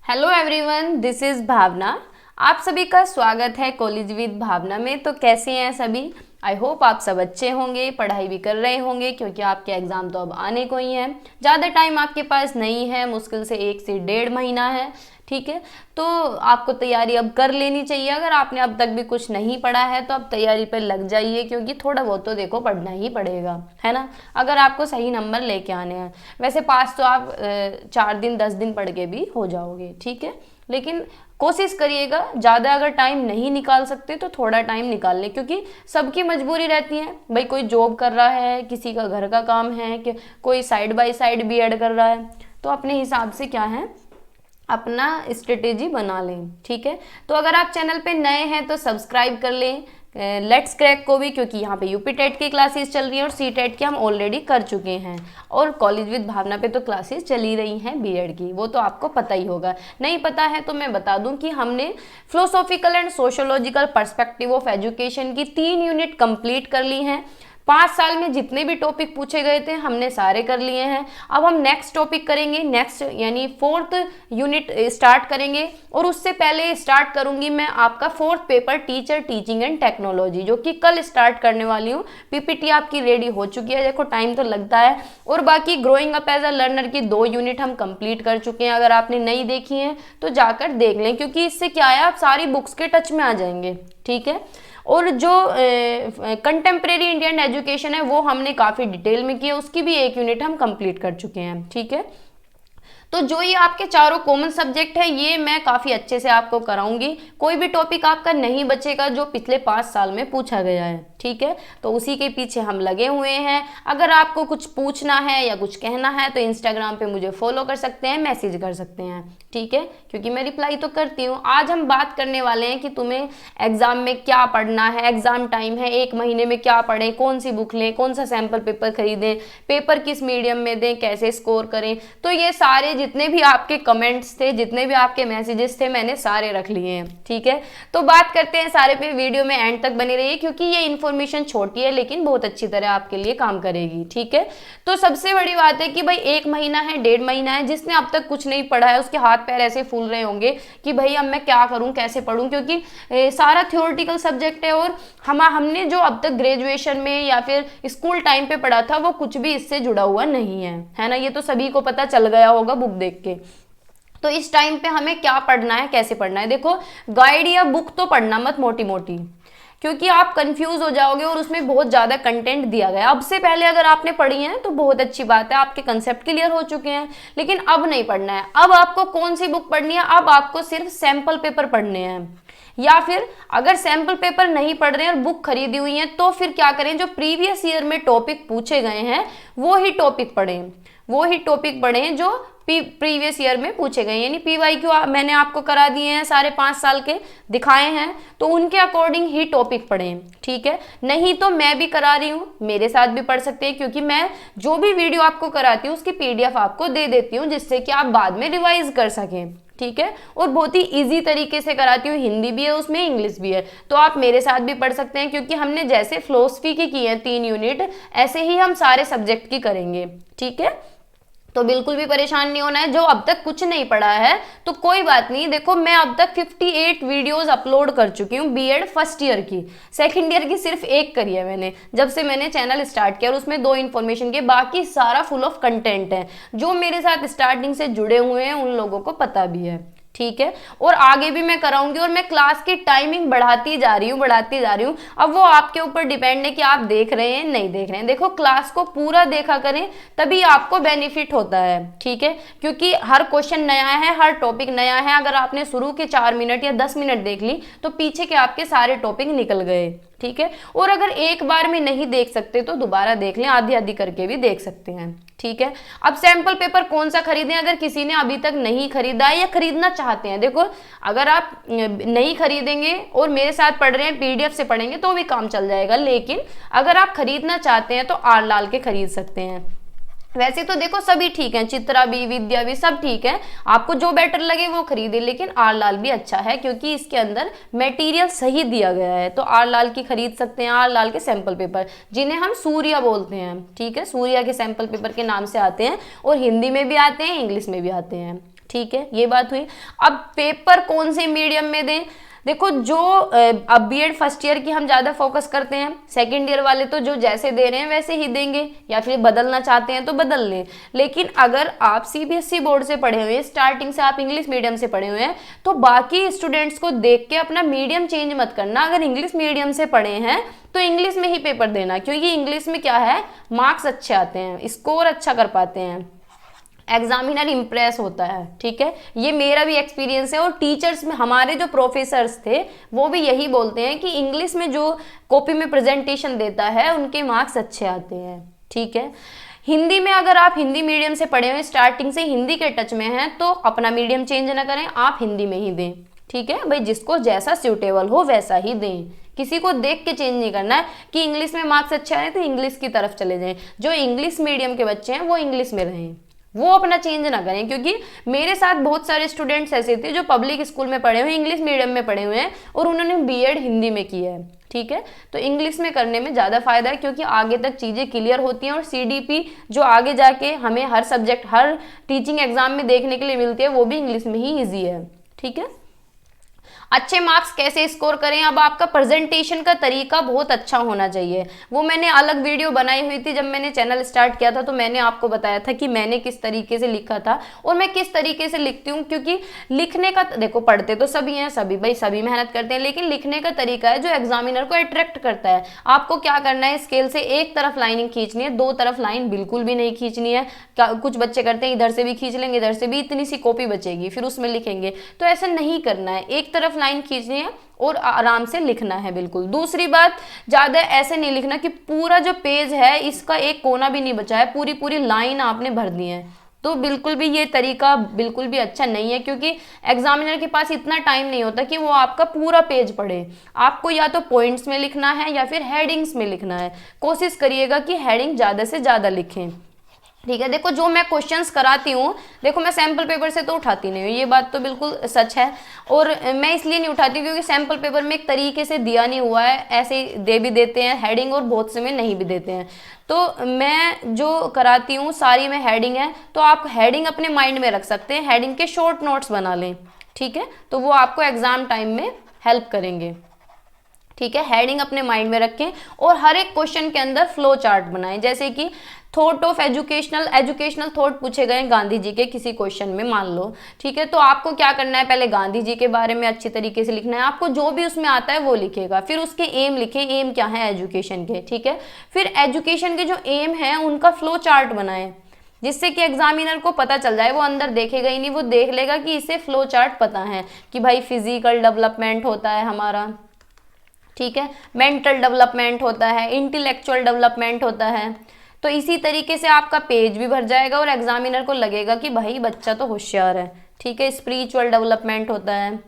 Hello everyone, this is भावना। आप सभी का स्वागत है कॉलेज विद भावना में। तो कैसे हैं सभी? आई होप आप सब अच्छे होंगे, पढ़ाई भी कर रहे होंगे क्योंकि आपके एग्ज़ाम तो अब आने को ही हैं। ज़्यादा टाइम आपके पास नहीं है, मुश्किल से 1 से 1.5 महीना है। ठीक है, तो आपको तैयारी अब कर लेनी चाहिए। अगर आपने अब तक भी कुछ नहीं पढ़ा है तो अब तैयारी पर लग जाइए, क्योंकि थोड़ा बहुत तो देखो पढ़ना ही पड़ेगा, है ना, अगर आपको सही नंबर लेके आने हैं। वैसे पास तो आप 4 दिन 10 दिन पढ़ के भी हो जाओगे, ठीक है, लेकिन कोशिश करिएगा। ज़्यादा अगर टाइम नहीं निकाल सकते तो थोड़ा टाइम निकाल लें, क्योंकि सबकी मजबूरी रहती है भाई। कोई जॉब कर रहा है, किसी का घर का काम है, कि कोई साइड बाय साइड बीएड कर रहा है। तो अपने हिसाब से क्या है, अपना स्ट्रेटेजी बना लें। ठीक है, तो अगर आप चैनल पे नए हैं तो सब्सक्राइब कर लें लेट्स क्रैक को भी, क्योंकि यहाँ पे यूपी टेट की क्लासेस चल रही हैं और सी टेट की हम ऑलरेडी कर चुके हैं। और कॉलेज विद भावना पे तो क्लासेस चल ही रही हैं बीएड की, वो तो आपको पता ही होगा। नहीं पता है तो मैं बता दूं कि हमने philosophical and sociological perspective of education की 3 यूनिट कंप्लीट कर ली हैं। 5 साल में जितने भी टॉपिक पूछे गए थे हमने सारे कर लिए हैं। अब हम नेक्स्ट टॉपिक करेंगे, नेक्स्ट यानी 4th यूनिट स्टार्ट करेंगे। और उससे पहले स्टार्ट करूंगी मैं आपका 4th paper teacher teaching and technology, जो कि कल स्टार्ट करने वाली हूँ। पीपीटी आपकी रेडी हो चुकी है, देखो टाइम तो लगता है। और बाकी growing up as a learner की 2 यूनिट हम कंप्लीट कर चुके हैं। अगर आपने नहीं देखी हैं तो जाकर देख लें, क्योंकि इससे क्या है, आप सारी बुक्स के टच में आ जाएंगे। ठीक है, और जो कंटेम्प्रेरी इंडियन एजुकेशन है वो हमने काफ़ी डिटेल में की है, उसकी भी 1 यूनिट हम कंप्लीट कर चुके हैं। ठीक है, तो जो ये आपके चारों कॉमन सब्जेक्ट है ये मैं काफ़ी अच्छे से आपको कराऊंगी। कोई भी टॉपिक आपका नहीं बचेगा जो पिछले 5 साल में पूछा गया है। ठीक है, तो उसी के पीछे हम लगे हुए हैं। अगर आपको कुछ पूछना है या कुछ कहना है तो इंस्टाग्राम पे मुझे फॉलो कर सकते हैं, मैसेज कर सकते हैं। ठीक है, क्योंकि मैं रिप्लाई तो करती हूँ। आज हम बात करने वाले हैं कि तुम्हें एग्जाम में क्या पढ़ना है। एग्जाम टाइम है, 1 महीने में क्या पढ़ें, कौन सी बुक लें, कौन सा सैम्पल पेपर खरीदें, पेपर किस मीडियम में दें, कैसे स्कोर करें। तो ये सारे जितने भी आपके कमेंट्स थे, जितने भी आपके मैसेजेस थे, मैंने सारे रख लिए हैं। ठीक है, तो बात करते हैं सारे पे। वीडियो में एंड तक बने रहिए, क्योंकि ये इन्फॉर्मेशन छोटी है लेकिन बहुत अच्छी तरह आपके लिए काम करेगी। ठीक है, तो सबसे बड़ी बात है कि भाई 1 महीना है, 1.5 महीना है, जिसने अब तक कुछ नहीं पढ़ा है उसके हाथ पैर ऐसे फूल रहे होंगे कि भाई अब मैं क्या करूं, कैसे पढ़ूं, क्योंकि सारा थ्योरेटिकल सब्जेक्ट है। और हमने जो अब तक ग्रेजुएशन में या फिर स्कूल टाइम पे पढ़ा था वो कुछ भी इससे जुड़ा हुआ नहीं है ना। ये तो सभी को पता चल गया होगा बुक देख के। तो इस टाइम पे हमें क्या पढ़ना है, कैसे पढ़ना है, देखो गाइड या बुक तो पढ़ना मत मोटी मोटी, क्योंकि आप कंफ्यूज हो जाओगे और उसमें बहुत ज़्यादा कंटेंट दिया गया है। अब से पहले अगर आपने पढ़ी है तो बहुत अच्छी बात है, आपके कंसेप्ट क्लियर हो चुके हैं। लेकिन अब नहीं पढ़ना है। अब आपको कौन सी बुक पढ़नी है, अब आपको सिर्फ सैंपल पेपर पढ़ने हैं। या फिर अगर सैंपल पेपर नहीं पढ़ रहे हैं और बुक खरीदी हुई है तो फिर क्या करें, जो प्रीवियस ईयर में टॉपिक पूछे गए हैं वो ही टॉपिक पढ़ें। वो ही टॉपिक पढ़ें जो प्रीवियस ईयर में पूछे गए, यानी पीवाईक्यू मैंने आपको करा दिए हैं, सारे 5 साल के दिखाए हैं, तो उनके अकॉर्डिंग ही टॉपिक पढ़ें। ठीक है, नहीं तो मैं भी करा रही हूँ, मेरे साथ भी पढ़ सकते हैं, क्योंकि मैं जो भी वीडियो आपको कराती हूँ उसकी पीडीएफ आपको दे देती हूँ, जिससे कि आप बाद में रिवाइज कर सकें। ठीक है, और बहुत ही इजी तरीके से कराती हूँ, हिंदी भी है उसमें, इंग्लिश भी है, तो आप मेरे साथ भी पढ़ सकते हैं। क्योंकि हमने जैसे फिलोसफी की है 3 यूनिट, ऐसे ही हम सारे सब्जेक्ट की करेंगे। ठीक है, तो बिल्कुल भी परेशान नहीं होना है। जो अब तक कुछ नहीं पढ़ा है तो कोई बात नहीं, देखो मैं अब तक 58 वीडियोस अपलोड कर चुकी हूँ बीएड फर्स्ट ईयर की। सेकंड ईयर की सिर्फ 1 करी है मैंने, जब से मैंने चैनल स्टार्ट किया, और उसमें 2 इन्फॉर्मेशन के, बाकी सारा फुल ऑफ कंटेंट है। जो मेरे साथ स्टार्टिंग से जुड़े हुए हैं उन लोगों को पता भी है। ठीक है, और आगे भी मैं कराऊंगी, और मैं क्लास की टाइमिंग बढ़ाती जा रही हूँ। अब वो आपके ऊपर डिपेंड है कि आप देख रहे हैं नहीं देख रहे हैं। देखो क्लास को पूरा देखा करें, तभी आपको बेनिफिट होता है। ठीक है, क्योंकि हर क्वेश्चन नया है, हर टॉपिक नया है। अगर आपने शुरू के 4 मिनट या 10 मिनट देख ली तो पीछे के आपके सारे टॉपिक निकल गए। ठीक है, और अगर एक बार में नहीं देख सकते तो दोबारा देख लें, आधी आधी करके भी देख सकते हैं। ठीक है, अब सैंपल पेपर कौन सा खरीदें, अगर किसी ने अभी तक नहीं खरीदा है या खरीदना चाहते हैं। देखो अगर आप नहीं खरीदेंगे और मेरे साथ पढ़ रहे हैं, पीडीएफ से पढ़ेंगे तो भी काम चल जाएगा, लेकिन अगर आप खरीदना चाहते हैं तो आर लाल के खरीद सकते हैं। वैसे तो देखो सभी ठीक है, चित्रा भी, विद्या भी, सब ठीक है, आपको जो बेटर लगे वो खरीदे, लेकिन आर लाल भी अच्छा है क्योंकि इसके अंदर मटेरियल सही दिया गया है। तो आर लाल की खरीद सकते हैं, आर लाल के सैंपल पेपर, जिन्हें हम सूर्या बोलते हैं। ठीक है, सूर्या के सैंपल पेपर के नाम से आते हैं, और हिंदी में भी आते हैं, इंग्लिश में भी आते हैं। ठीक है, ये बात हुई। अब पेपर कौन से मीडियम में दें? देखो जो अब बीएड फर्स्ट ईयर की हम ज़्यादा फोकस करते हैं, सेकंड ईयर वाले तो जो जैसे दे रहे हैं वैसे ही देंगे, या फिर बदलना चाहते हैं तो बदल लें। लेकिन अगर आप सीबीएसई बोर्ड से पढ़े हुए हैं, स्टार्टिंग से आप इंग्लिश मीडियम से पढ़े हुए हैं, तो बाकी स्टूडेंट्स को देख के अपना मीडियम चेंज मत करना। अगर इंग्लिश मीडियम से पढ़े हैं तो इंग्लिश में ही पेपर देना, क्योंकि इंग्लिश में क्या है, मार्क्स अच्छे आते हैं, स्कोर अच्छा कर पाते हैं, एग्जामिनर इम्प्रेस होता है। ठीक है, ये मेरा भी एक्सपीरियंस है, और टीचर्स में हमारे जो प्रोफेसर्स थे वो भी यही बोलते हैं कि इंग्लिश में जो कॉपी में प्रेजेंटेशन देता है उनके मार्क्स अच्छे आते हैं। ठीक है, हिंदी में अगर आप हिंदी मीडियम से पढ़े हुए, स्टार्टिंग से हिंदी के टच में हैं, तो अपना मीडियम चेंज ना करें, आप हिंदी में ही दें। ठीक है भाई, जिसको जैसा सूटेबल हो वैसा ही दें, किसी को देख के चेंज नहीं करना है कि इंग्लिश में मार्क्स अच्छे आ रहे हैं तो इंग्लिश की तरफ चले जाएं। जो इंग्लिश मीडियम के बच्चे हैं वो इंग्लिश में रहें, वो अपना चेंज ना करें। क्योंकि मेरे साथ बहुत सारे स्टूडेंट्स ऐसे थे जो पब्लिक स्कूल में पढ़े हुए, इंग्लिश मीडियम में पढ़े हुए हैं, और उन्होंने बीएड हिंदी में किया है। ठीक है, तो इंग्लिश में करने में ज़्यादा फायदा है, क्योंकि आगे तक चीज़ें क्लियर होती हैं, और सीडीपी जो आगे जाके हमें हर सब्जेक्ट, हर टीचिंग एग्जाम में देखने के लिए मिलती है, वो भी इंग्लिश में ही ईजी है। ठीक है, अच्छे मार्क्स कैसे स्कोर करें? अब आपका प्रेजेंटेशन का तरीका बहुत अच्छा होना चाहिए। वो मैंने अलग वीडियो बनाई हुई थी, जब मैंने चैनल स्टार्ट किया था तो मैंने आपको बताया था कि मैंने किस तरीके से लिखा था और मैं किस तरीके से लिखती हूँ। क्योंकि लिखने का, देखो पढ़ते तो सभी हैं, सभी भाई सभी मेहनत करते हैं, लेकिन लिखने का तरीका है जो एग्जामिनर को अट्रैक्ट करता है। आपको क्या करना है, स्केल से एक तरफ लाइनिंग खींचनी है, दो तरफ लाइन बिल्कुल भी नहीं खींचनी है। कुछ बच्चे करते हैं इधर से भी खींच लेंगे, इधर से भी, इतनी सी कॉपी बचेगी, फिर उसमें लिखेंगे। तो ऐसा नहीं करना है, एक तरफ लाइन खींचनी है और आराम से लिखना है बिल्कुल। दूसरी बात, ज्यादा ऐसे नहीं लिखना कि पूरा जो पेज है इसका एक कोना भी नहीं बचा है, पूरी पूरी लाइन आपने भर दी है। तो बिल्कुल भी ये तरीका बिल्कुल भी अच्छा नहीं है, क्योंकि एग्जामिनर के पास इतना टाइम नहीं होता कि वो आपका पूरा पेज पढ़े। आपको या तो पॉइंट्स में लिखना है या फिर हेडिंग्स में लिखना है। कोशिश करिएगा कि हेडिंग ज्यादा से ज्यादा लिखें। ठीक है, देखो जो मैं क्वेश्चंस कराती हूँ, देखो मैं सैम्पल पेपर से तो उठाती नहीं हूँ, ये बात तो बिल्कुल सच है। और मैं इसलिए नहीं उठाती क्योंकि सैम्पल पेपर में एक तरीके से दिया नहीं हुआ है, ऐसे दे भी देते हैं हेडिंग और बहुत से में नहीं भी देते हैं। तो मैं जो कराती हूँ सारी में हेडिंग है, तो आप हेडिंग अपने माइंड में रख सकते हैं, हेडिंग के शॉर्ट नोट्स बना लें। ठीक है, तो वो आपको एग्जाम टाइम में हेल्प करेंगे। ठीक है, हेडिंग अपने माइंड में रखें और हर एक क्वेश्चन के अंदर फ्लो चार्ट बनाएं। जैसे कि थॉट ऑफ एजुकेशनल थॉट पूछे गए गांधी जी के किसी क्वेश्चन में, मान लो। ठीक है, तो आपको क्या करना है, पहले गांधी जी के बारे में अच्छी तरीके से लिखना है। आपको जो भी उसमें आता है वो लिखेगा, फिर उसके एम लिखें, एम क्या है एजुकेशन के। ठीक है, फिर एजुकेशन के जो एम है उनका फ्लो चार्ट बनाएं, जिससे कि एग्जामिनर को पता चल जाए। वो अंदर देखेगा ही नहीं, वो देख लेगा कि इसे फ्लो चार्ट पता है कि भाई फिजिकल डेवलपमेंट होता है हमारा, ठीक है, मेंटल डेवलपमेंट होता है, इंटेलेक्चुअल डेवलपमेंट होता है। तो इसी तरीके से आपका पेज भी भर जाएगा और एग्जामिनर को लगेगा कि भाई बच्चा तो होशियार है। ठीक है, स्पिरिचुअल डेवलपमेंट होता है।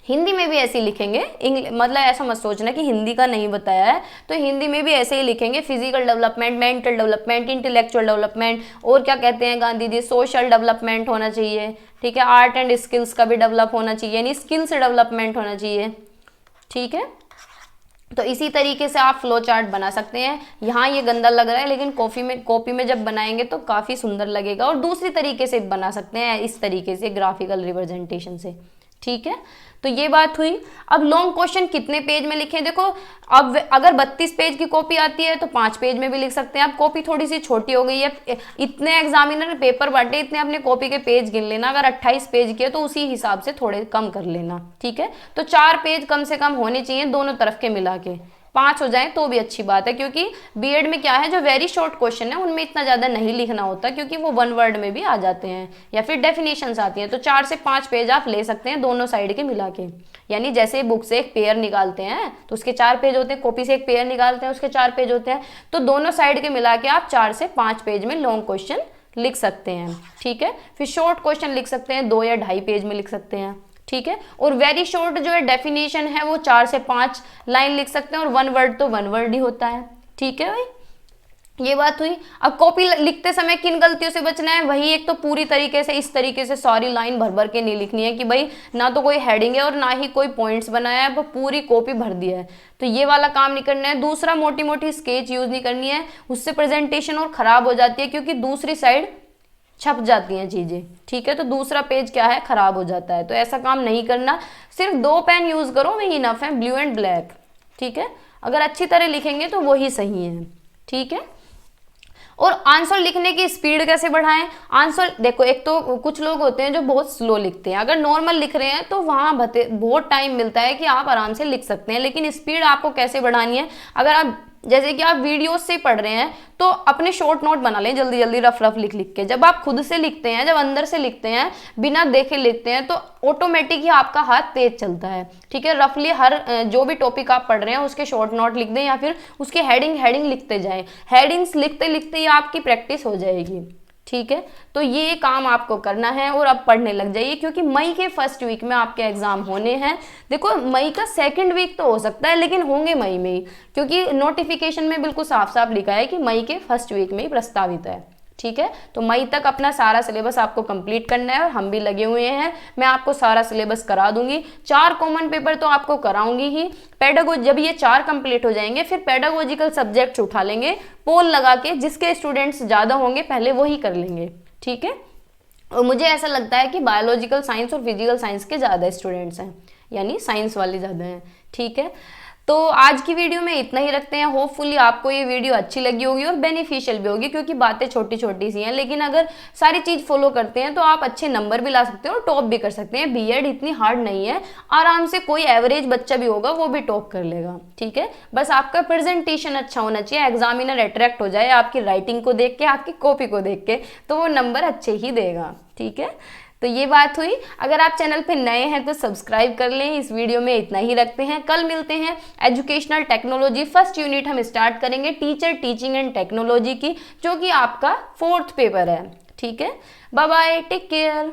हिंदी में भी ऐसे ही लिखेंगे, मतलब ऐसा मत सोचना कि हिंदी का नहीं बताया है, तो हिंदी में भी ऐसे ही लिखेंगे, physical development, mental development, intellectual development, और क्या कहते हैं गांधी जी, सोशल डेवलपमेंट होना चाहिए। ठीक है, आर्ट एंड स्किल्स का भी डेवलप होना चाहिए, यानी स्किल्स डेवलपमेंट होना चाहिए। ठीक है, तो इसी तरीके से आप फ्लो चार्ट बना सकते हैं। यहाँ ये गंदा लग रहा है, लेकिन कॉपी में जब बनाएंगे तो काफ़ी सुंदर लगेगा। और दूसरी तरीके से बना सकते हैं, इस तरीके से ग्राफिकल रिप्रेजेंटेशन से। ठीक है, तो ये बात हुई। अब लॉन्ग क्वेश्चन कितने पेज में लिखें? देखो, अब अगर 32 पेज की कॉपी आती है तो 5 पेज में भी लिख सकते हैं। अब कॉपी थोड़ी सी छोटी हो गई है, इतने एग्जामिनर पेपर बांटे, इतने अपने कॉपी के पेज गिन लेना। अगर 28 पेज की है तो उसी हिसाब से थोड़े कम कर लेना। ठीक है, तो 4 पेज कम से कम होने चाहिए दोनों तरफ के मिला के। 5 हो जाए तो भी अच्छी बात है, क्योंकि बीएड में क्या है, जो वेरी शॉर्ट क्वेश्चन है उनमें इतना ज़्यादा नहीं लिखना होता, क्योंकि वो 1 वर्ड में भी आ जाते हैं या फिर डेफिनेशंस आती हैं। तो 4 से 5 पेज आप ले सकते हैं दोनों साइड के मिला के। यानी जैसे बुक से एक पेयर निकालते हैं तो उसके 4 पेज होते हैं, कॉपी से एक पेयर निकालते हैं उसके 4 पेज होते हैं, तो दोनों साइड के मिला के आप 4 से 5 पेज में लॉन्ग क्वेश्चन लिख सकते हैं। ठीक है, फिर शॉर्ट क्वेश्चन लिख सकते हैं 2 या 2.5 पेज में लिख सकते हैं। ठीक है, और वेरी शॉर्ट जो है डेफिनेशन है वो 4 से 5 लाइन लिख सकते हैं, और 1 वर्ड तो 1 वर्ड ही होता है। ठीक है भाई, ये बात हुई। अब कॉपी लिखते समय किन गलतियों से बचना है? वही, एक तो पूरी तरीके से इस तरीके से सारी लाइन भर भर के नहीं लिखनी है कि भाई ना तो कोई हेडिंग है और ना ही कोई पॉइंट्स बनाया है, वो पूरी कॉपी भर दिया है, तो ये वाला काम नहीं करना है। दूसरा, मोटी मोटी स्केच यूज नहीं करनी है, उससे प्रेजेंटेशन और खराब हो जाती है, क्योंकि दूसरी साइड छप जाती हैं चीज़ें, ठीक है। तो दूसरा पेज क्या है, खराब हो जाता है। तो ऐसा काम नहीं करना, सिर्फ 2 पेन यूज़ करो, वही इनफ है, ब्लू एंड ब्लैक, ठीक है। अगर अच्छी तरह लिखेंगे तो वही सही है, ठीक है। और आंसर लिखने की स्पीड कैसे बढ़ाएं? आंसर देखो, एक तो कुछ लोग होते हैं जो बहुत स्लो लिखते हैं। अगर नॉर्मल लिख रहे हैं तो वहाँ बहुत टाइम मिलता है कि आप आराम से लिख सकते हैं, लेकिन स्पीड आपको कैसे बढ़ानी है? अगर आप जैसे कि आप वीडियोस से पढ़ रहे हैं तो अपने शॉर्ट नोट बना लें, जल्दी जल्दी रफ रफ लिख लिख के। जब आप खुद से लिखते हैं, जब अंदर से लिखते हैं, बिना देखे लिखते हैं, तो ऑटोमेटिक ही आपका हाथ तेज चलता है, ठीक है। रफली हर जो भी टॉपिक आप पढ़ रहे हैं उसके शॉर्ट नोट लिख दें, या फिर उसके हेडिंग लिखते जाएं। हेडिंग्स लिखते लिखते ही आपकी प्रैक्टिस हो जाएगी, ठीक है। तो ये काम आपको करना है और अब पढ़ने लग जाइए, क्योंकि मई के फर्स्ट वीक में आपके एग्जाम होने हैं। देखो, मई का सेकंड वीक तो हो सकता है, लेकिन होंगे मई में ही, क्योंकि नोटिफिकेशन में बिल्कुल साफ साफ लिखा है कि मई के फर्स्ट वीक में ही प्रस्तावित है, ठीक है। तो मई तक अपना सारा सिलेबस आपको कंप्लीट करना है, और हम भी लगे हुए हैं। मैं आपको सारा सिलेबस करा दूंगी। 4 कॉमन पेपर तो आपको कराऊंगी ही। जब ये 4 कंप्लीट हो जाएंगे, फिर पेडागोजिकल सब्जेक्ट्स उठा लेंगे, पोल लगा के, जिसके स्टूडेंट्स ज़्यादा होंगे पहले वही कर लेंगे, ठीक है। और मुझे ऐसा लगता है कि बायोलॉजिकल साइंस और फिजिकल साइंस के ज़्यादा स्टूडेंट्स हैं, यानी साइंस वाले ज़्यादा हैं, ठीक है। तो आज की वीडियो में इतना ही रखते हैं। होपफुली आपको ये वीडियो अच्छी लगी होगी और बेनिफिशियल भी होगी, क्योंकि बातें छोटी छोटी सी हैं, लेकिन अगर सारी चीज़ फॉलो करते हैं तो आप अच्छे नंबर भी ला सकते हैं और टॉप भी कर सकते हैं। बीएड इतनी हार्ड नहीं है, आराम से कोई एवरेज बच्चा भी होगा वो भी टॉप कर लेगा, ठीक है। बस आपका प्रेजेंटेशन अच्छा होना चाहिए, एग्जामिनर अट्रैक्ट हो जाए आपकी राइटिंग को देख के, आपकी कॉपी को देख के, तो वो नंबर अच्छे ही देगा, ठीक है। तो ये बात हुई। अगर आप चैनल पे नए हैं तो सब्सक्राइब कर लें। इस वीडियो में इतना ही रखते हैं, कल मिलते हैं। एजुकेशनल टेक्नोलॉजी फर्स्ट यूनिट हम स्टार्ट करेंगे, टीचर टीचिंग एंड टेक्नोलॉजी की, जो कि आपका 4th पेपर है, ठीक है। Bye bye, take care.